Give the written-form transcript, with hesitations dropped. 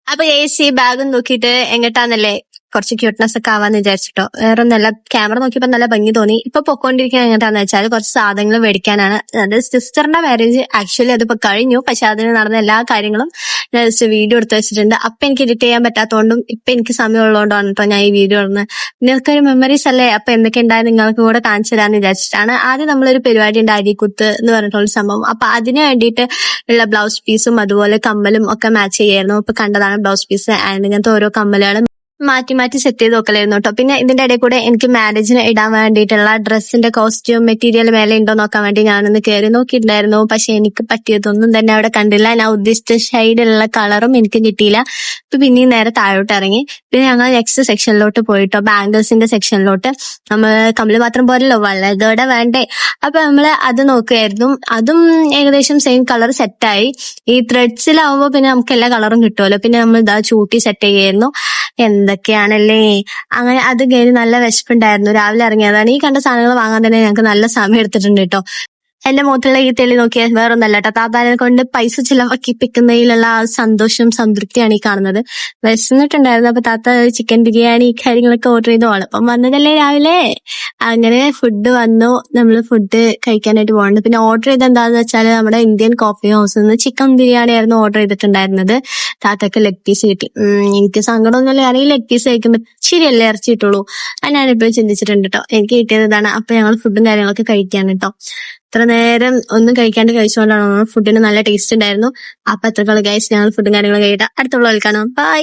അപ്പൊ ഈ ബാഗും നോക്കിയിട്ട് എങ്ങട്ടാന്നല്ലേ കുറച്ച് ക്യൂട്ട്നെസ് ഒക്കെ ആവാന്ന് വിചാരിച്ചിട്ടോ. വേറെ ഒന്നല്ല, ക്യാമറ നോക്കിയപ്പോ നല്ല ഭംഗി തോന്നി. ഇപ്പൊ പൊക്കോണ്ടിരിക്കുന്നത് എങ്ങട്ടാന്ന് വെച്ചാൽ കുറച്ച് സാധനങ്ങൾ മേടിക്കാനാണ്. അത് സിസ്റ്ററിന്റെ മാരേജ് ആക്ച്വലി അതിപ്പോ കഴിഞ്ഞു, പക്ഷെ അതിന് നടന്ന എല്ലാ കാര്യങ്ങളും ഞാൻ ജസ്റ്റ് വീഡിയോ എടുത്ത് വെച്ചിട്ടുണ്ട്. അപ്പൊ എനിക്ക് എഡിറ്റ് ചെയ്യാൻ പറ്റാത്തതുകൊണ്ടും ഇപ്പൊ എനിക്ക് സമയമുള്ളതുകൊണ്ടാണ് കേട്ടോ ഞാൻ ഈ വീഡിയോ ഇടുന്നത്. നിങ്ങൾക്കൊരു മെമ്മറീസ് അല്ലേ, അപ്പൊ എന്തൊക്കെ ഉണ്ടായത് നിങ്ങൾക്ക് കൂടെ കാണിച്ചു തരാന്ന് വിചാരിച്ചിട്ടാണ്. ആദ്യം നമ്മളൊരു പരിപാടി ഉണ്ട്, അരിക്കുത്ത് എന്ന് പറഞ്ഞിട്ടുള്ള സംഭവം. അപ്പൊ അതിന് വേണ്ടിയിട്ട് ഉള്ള ബ്ലൗസ് പീസും അതുപോലെ കമ്മലും ഒക്കെ മാച്ച് ചെയ്യായിരുന്നു. ഇപ്പൊ കണ്ടതാണ് ബ്ലൗസ് പീസ് ആൻഡ് ഇങ്ങനത്തെ ഓരോ കമ്മലുകളും മാറ്റി മാറ്റി സെറ്റ് ചെയ്ത് നോക്കലായിരുന്നു കേട്ടോ. പിന്നെ ഇതിന്റെ ഇടയിൽ കൂടെ എനിക്ക് മാരേജിന് ഇടാൻ വേണ്ടിയിട്ടുള്ള ഡ്രസ്സിന്റെ കോസ്റ്റ്യൂം മെറ്റീരിയൽ മേലെ ഉണ്ടോ നോക്കാൻ വേണ്ടി ഞാനൊന്ന് കയറി നോക്കിയിട്ടുണ്ടായിരുന്നു. പക്ഷെ എനിക്ക് പറ്റിയതൊന്നും തന്നെ അവിടെ കണ്ടില്ല. ഞാൻ ഉദ്ദേശിച്ച ഷെയ്ഡിലുള്ള കളറും എനിക്ക് കിട്ടിയില്ല. ഇപ്പൊ പിന്നെയും നേരെ താഴോട്ട് ഇറങ്ങി. പിന്നെ ഞങ്ങൾ നെക്സ്റ്റ് സെക്ഷനിലോട്ട് പോയിട്ടോ, ബാംഗിൾസിന്റെ സെക്ഷനിലോട്ട്. നമ്മൾ കമ്മല് മാത്രം പോരല്ലോ, വളകളോടെ വേണ്ടേ. അപ്പൊ നമ്മള് അത് നോക്കുകയായിരുന്നു. അതും ഏകദേശം സെയിം കളർ സെറ്റായി. ഈ ത്രെഡ്സിലാവുമ്പോ പിന്നെ നമുക്ക് എല്ലാ കളറും കിട്ടുമല്ലോ. പിന്നെ നമ്മൾ ഇതാ ചൂട്ടി സെറ്റ് ചെയ്യായിരുന്നു. എന്തൊക്കെയാണല്ലേ. അങ്ങനെ അത് കഴിഞ്ഞ് നല്ല വിശപ്പുണ്ടായിരുന്നു. രാവിലെ ഇറങ്ങിയതാണ്. ഈ കണ്ട സാധനങ്ങൾ വാങ്ങാൻ തന്നെ ഞങ്ങൾക്ക് നല്ല സമയം എടുത്തിട്ടുണ്ട് കേട്ടോ. എന്റെ മുഖത്തുള്ള ഈ തെളി നോക്കിയാൽ വേറൊന്നല്ല കേട്ടോ, താത്താനെ കൊണ്ട് പൈസ ചിലവാക്കിപ്പിക്കുന്നതിലുള്ള ആ സന്തോഷവും സംതൃപ്തിയാണ് ഈ കാണുന്നത്. വിശന്നിട്ടുണ്ടായിരുന്നു. അപ്പൊ താത്ത ചിക്കൻ ബിരിയാണി കാര്യങ്ങളൊക്കെ ഓർഡർ ചെയ്തു. ഓളപ്പം വന്നതല്ലേ രാവിലെ. അങ്ങനെ ഫുഡ് വന്നു. നമ്മൾ ഫുഡ് കഴിക്കാനായിട്ട് പോകുന്നുണ്ട്. പിന്നെ ഓർഡർ ചെയ്ത് എന്താന്ന് വെച്ചാൽ നമ്മുടെ ഇന്ത്യൻ കോഫി ഹൗസിൽ നിന്ന് ചിക്കൻ ബിരിയാണി ആയിരുന്നു ഓർഡർ ചെയ്തിട്ടുണ്ടായിരുന്നത്. താത്തക്ക് ലെഗ് പീസ് കിട്ടി. എനിക്ക് സങ്കടമൊന്നുമില്ല, ഞാൻ ഈ ലെഗ് പീസ് കഴിക്കുമ്പോൾ ശരിയല്ലേ ഇറച്ചി കിട്ടുള്ളൂ. അത് ഞാനിപ്പോഴും ചിന്തിച്ചിട്ടുണ്ട് കേട്ടോ. എനിക്ക് കിട്ടിയത് ഇതാണ്. അപ്പൊ ഞങ്ങൾ ഫുഡും കാര്യങ്ങളൊക്കെ കഴിക്കാൻ കേട്ടോ. ഇത്ര നേരം ഒന്നും കഴിക്കാണ്ട് കഴിച്ചുകൊണ്ടാണ് ഫുഡിന് നല്ല ടേസ്റ്റ് ഉണ്ടായിരുന്നു. അപ്പൊ അത്രക്കുള്ള ഗൈസ്, ഞങ്ങൾ ഫുഡും കാര്യങ്ങളും കഴിയിട്ട് അടുത്തുള്ള കാണാം. ബൈ.